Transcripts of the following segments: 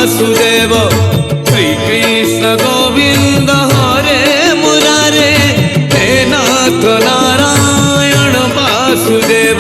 वासुदेव श्री कृष्ण गोविंद हरे मुरारे हे नाथ नारायण वासुदेव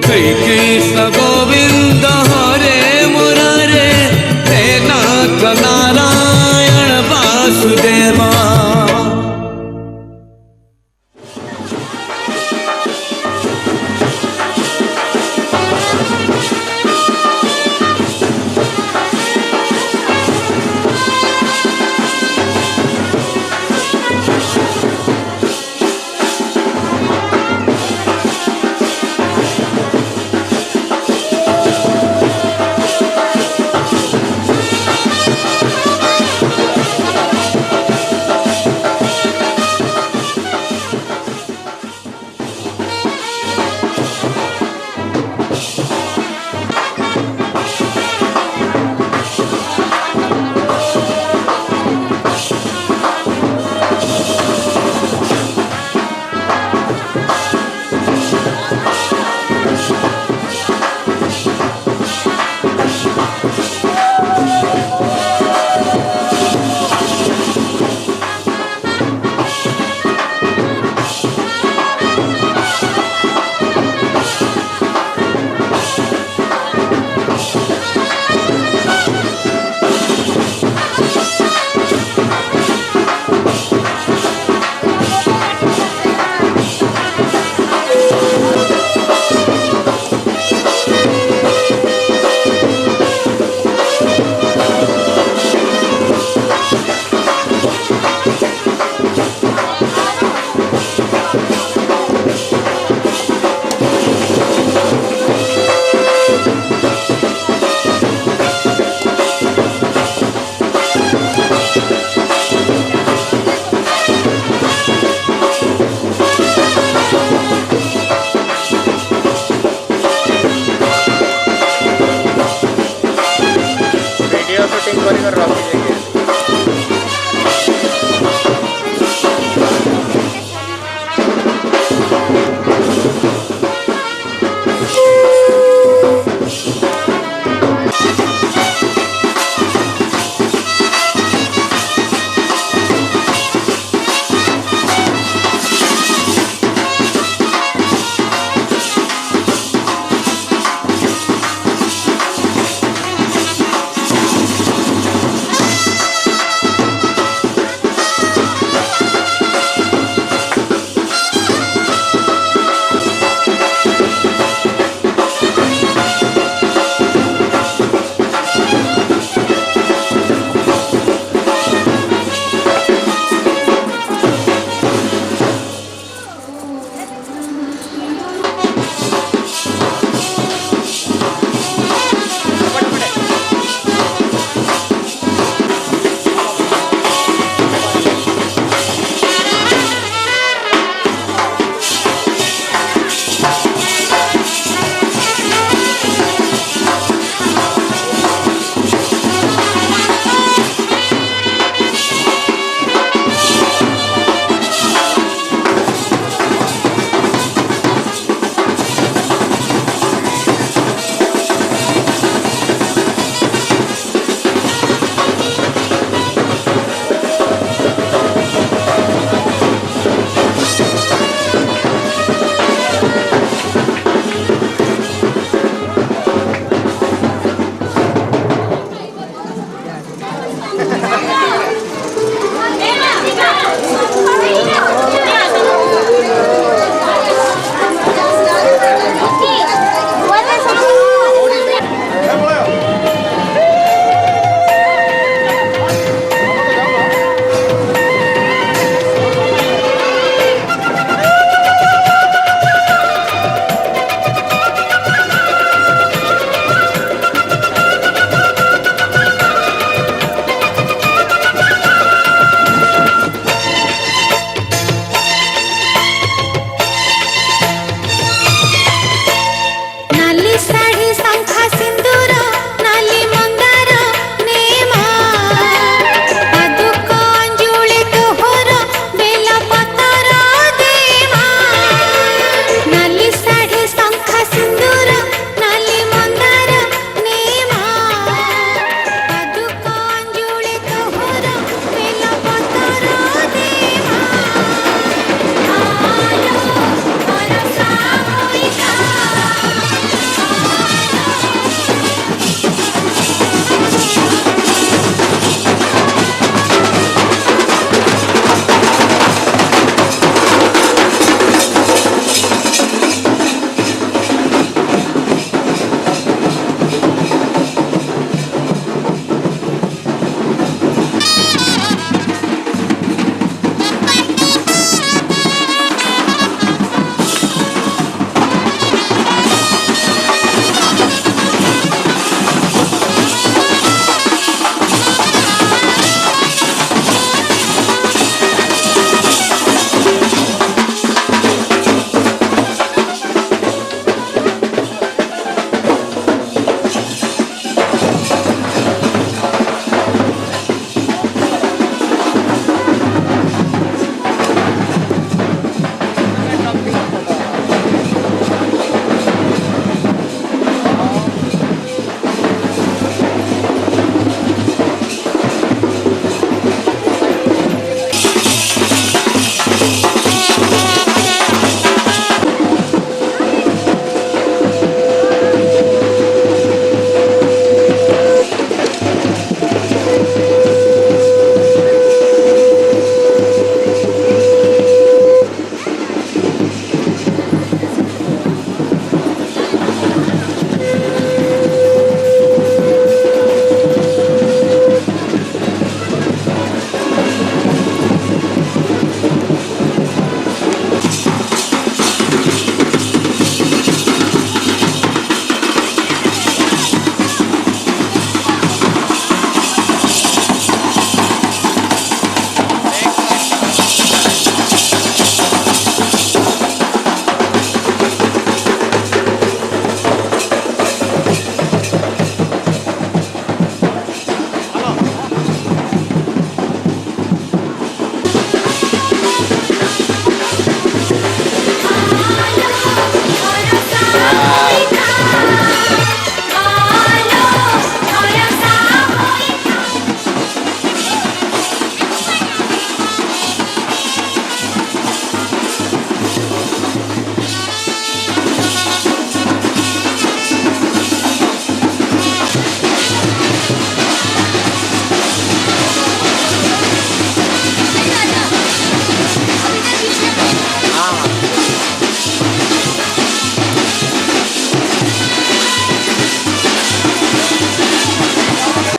श्री कृष्ण गोविंद हरे मुरारे हे नाथ नारायण वासुदेव।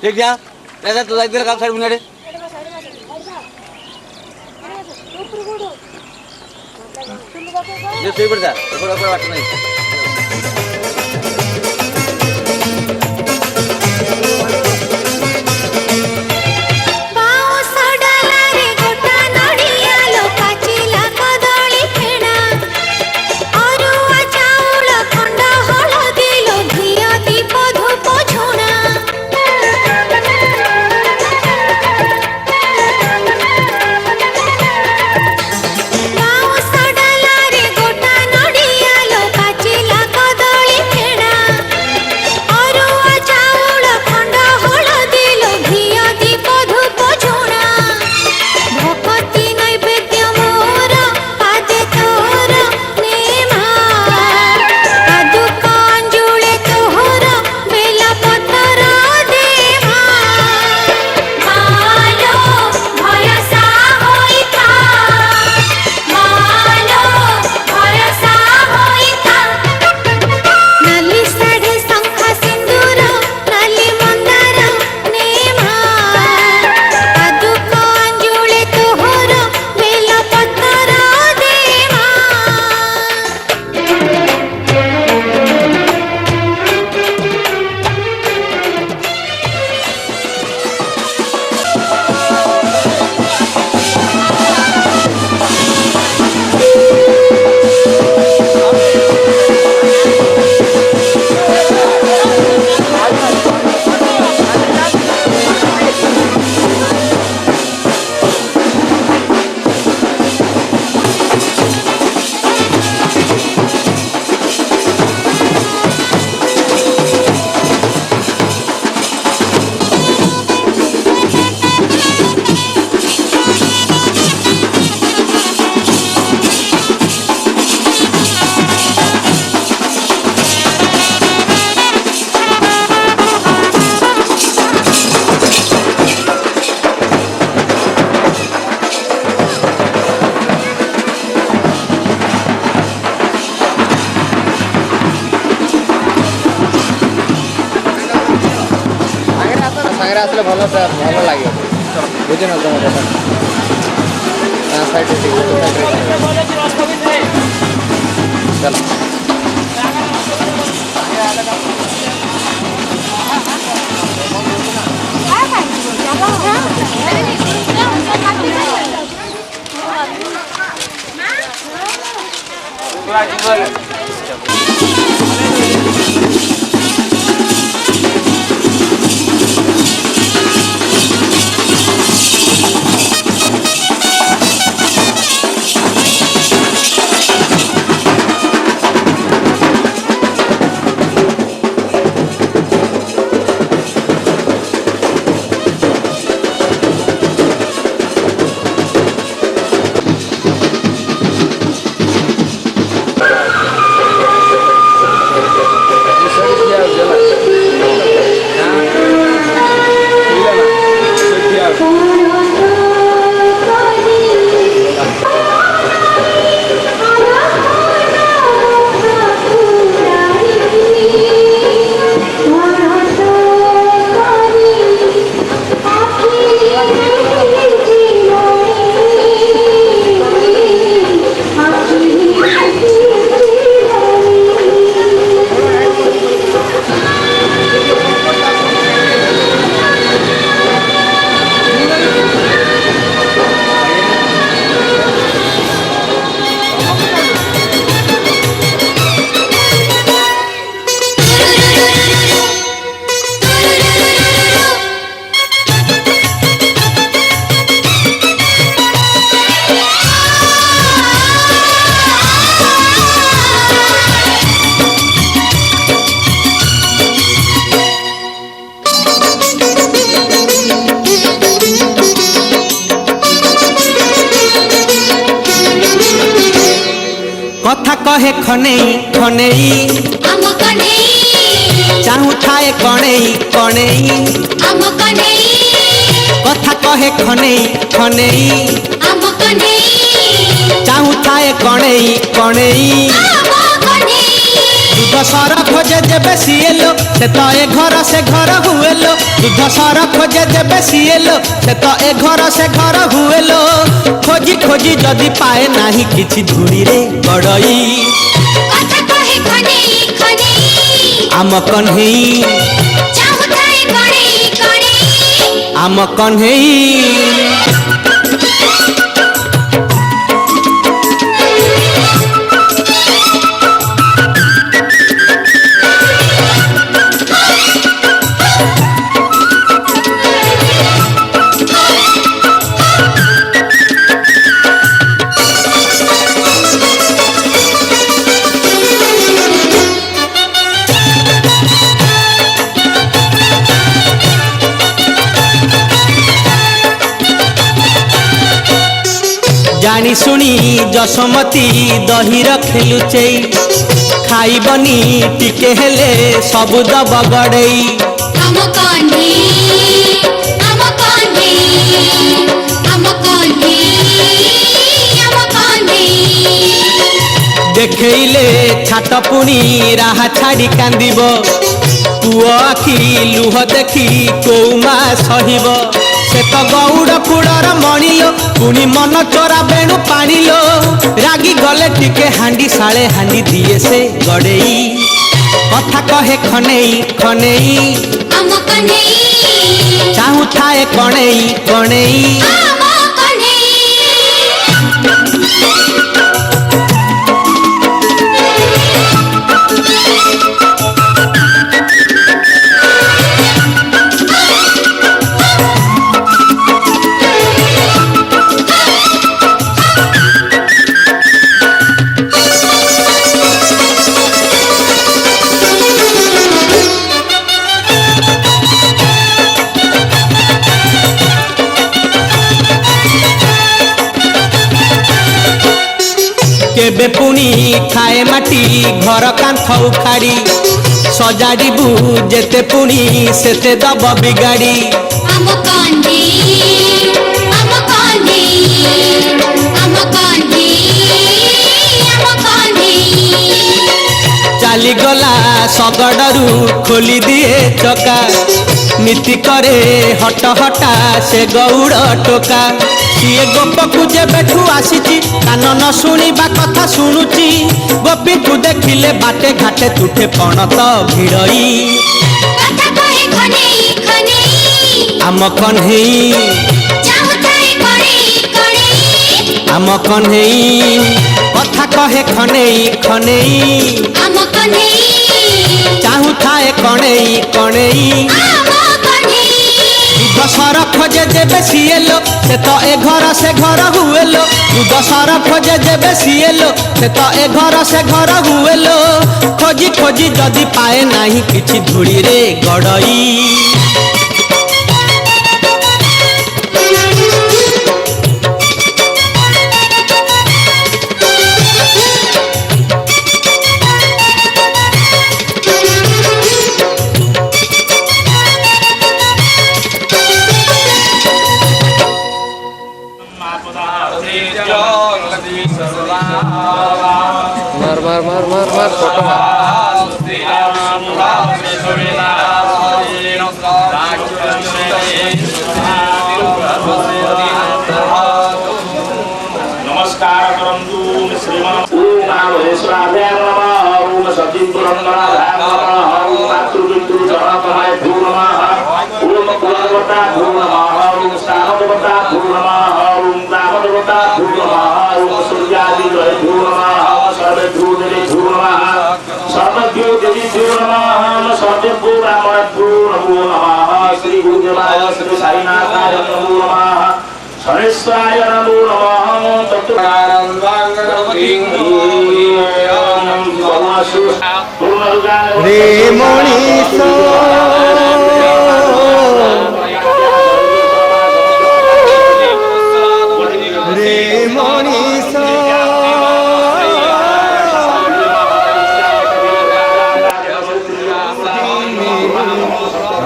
देख जा ऐसा तो इधर का साइड मुन्ने ये सही पड़ता है थोड़ा ऊपर बात नहीं আসলে ভালো ভালো লাগে বুঝে না তোমার কথা সাইডে চলো কথা কহে খনেই খনেই আম কনেই চাহু ঠায়ে কণেই কণেই আম কনেই কথা কহে খনেই খনেই আম কনেই চাহু ঠায়ে কণেই কণেই আম কনেই দুধ সর খোঁজে যেবে সিয়েলো সে তো এ ঘর সে ঘর হুয়েলো দুধ সর খোঁজে যেবে সিয়েলো সে তো এ ঘর সে ঘর হুয়েলো খোঁজি খোঁজি যদি পায়ে নাহি কিছু ধুড়িরে গড়ই কথা কহে খনেই খনেই আম কন্হেই চাহুথায় কণেই কণেই আম কন্হেই জানি শুনি যশোমতী দহির খেলুচেই খাইবনি টিকে হেলে সবু দব গড়েই আম কণেই আম কণেই আম কণেই আম কণেই দেখেইলে ছাট পুনি রাহা ছাড়ি কান্দিব পুଅ আখি লুহ দেখি কোউ মা সহিব সে তো গৌড় কুড়র মଣିলো পুনি মন চোরা বেণু পাଣିলো রাগি গলে টিকে হান্ডি শালে হান্ডি দিয়ে সে গড়েই কথা কহে খনেই খনেই আম কণেই চাহু থায়ে কণেই কণেই আম কণেই কেবে পুনি খায়ে মাটি ঘর কান্থ উখাড়ি সজাড়িবু যেতে পুনি সেতে দব বিগাড়ি আম কণেই আম কণেই আম কণেই আম কণেই চালিগলা শগড়ରୁ খোলি দিয়ে চকা নীতি করে হট হটা সে গৌড় টোকা সিଏ ଗୋପକୁ ଯେବେଠୁ ଆସିଛି କାନ ନ ଶୁଣିବା କଥା ଶୁଣୁଛି ଗୋପୀକୁ ଦେଖିଲେ ବାଟେ ଘାଟେ ତୁଠେ ପଣତ ଭିଡ଼ଇ କଥା କହେ ଖନେଇ ଖନେଇ ଆମ କହ୍ନେଇ ଚାହୁଁଥାଏ କଣେଇ କଣେଇ ଆମ କହ୍ନେଇ କଥା କହେ ଖନେଇ ଖନେଇ ଆମ କହ୍ନେଇ ଚାହୁଁଥାଏ କଣେଇ କଣେଇ ଆମ କହ୍ନେଇ দুধ খোঁজে যেবে সিয়েলো সে তো এ ঘর সে ঘর হুয়েলো দুধ সর খোঁজে যেবে সিয়েলো সে তো এ ঘর সে ঘর হুয়েলো খোঁজি খোঁজি যদি পায়ে নাহি কিছু ধূলিরে গড়ই मार मार मार मार मार फोटो मार नमस्कार करन्तु श्रीमान ओम महेश्वराय नमः ओम सचिन्द्रनाराय नमः ओम मातृपितृजनकमाय नमः ओम कुलदेवता नमः ओम स्थानदेवता नमः ओम ग्रामदेवता नमः ओम सूर्यादिजय नमः सर्वभूतदेवी नमः सर्वज्ञदेवी नमः सत्यपुरामय नमो नमः श्री गुरुदेवाय श्री साईनाथाय नमो नमः शनेश्वराय नमो नमः रे मणिष रे मणिष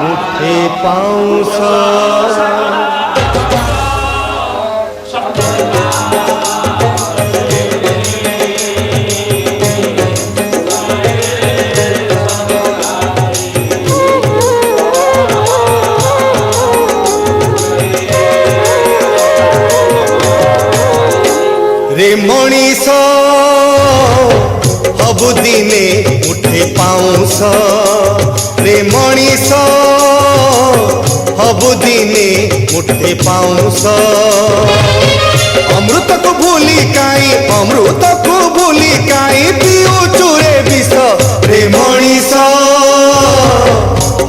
मुठे पाउँछ मनीष हबु दिने मुठे पाउस रे मनीष हबु दिने मुठे पाउस अमृत को भूली काई अमृत को भूली काई पियो चूरे विष रे मनीष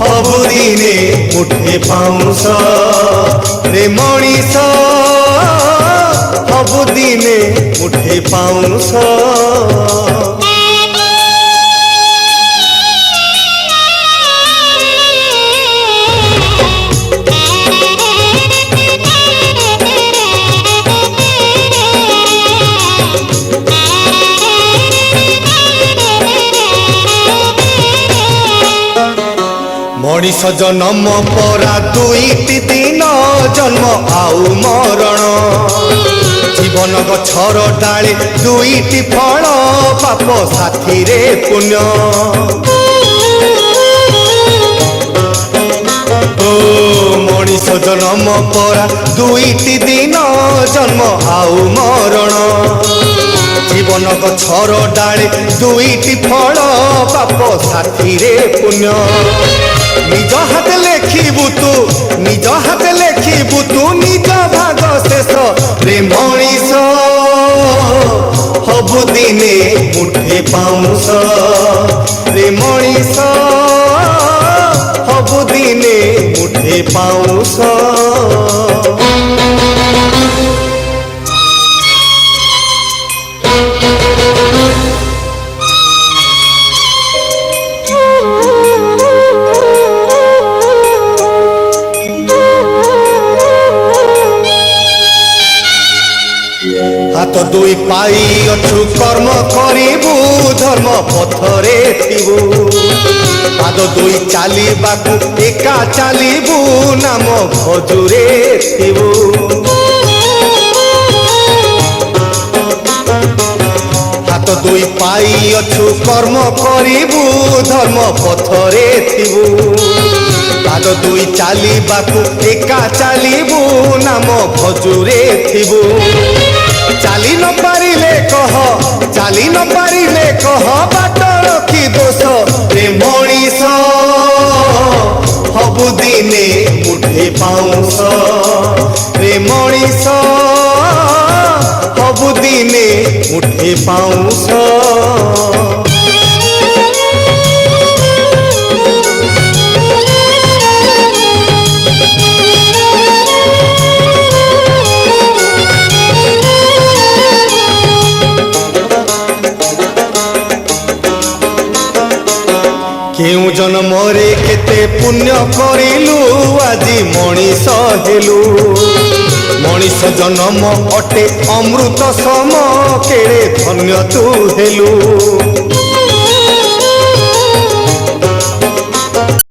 हबु दिने मुठे पाउस रे मनीष हबु दिने मुठे पाउस मनीष जन्म परा दुईटी दिन जन्म आउ मरण जीवन गछर डाले दुईटी फल पाप साथी रे पुण्य ओ मनीष जन्म परा दुईटी दिन जन्म आउ मरण जीवन गछर डाले दुईटी फल पाप साथी रे पुण्य निज हाथ लेखिबु तू निज भाग शेष रे मनीष हबु दिने मुठे पाउस रे मनीष हबु दिने मुठे पाउस हाथ दुई पाई अछु कर्म करिबु धर्म पथरे थिबु पाद दुई चालिबाकु एका चालिबु नाम भजुरे थिबु हाथ दुई पाई अछु कर्म करिबु धर्म पथरे थिबु पाद दुई चालिबाकु एका चालिबु नाम भजुरे थिबु चाली न पारिले कह बाट रखी दोष रे मनीष हबु दिने मुठे पाउस रे मनीष हबु दिने मुठे पाउस केउ जन्मरे केते पुण्य करिलु आजी मनीष हेलु मनीष जन्म अटे अमृत सम केड़े धन्य तू हेलु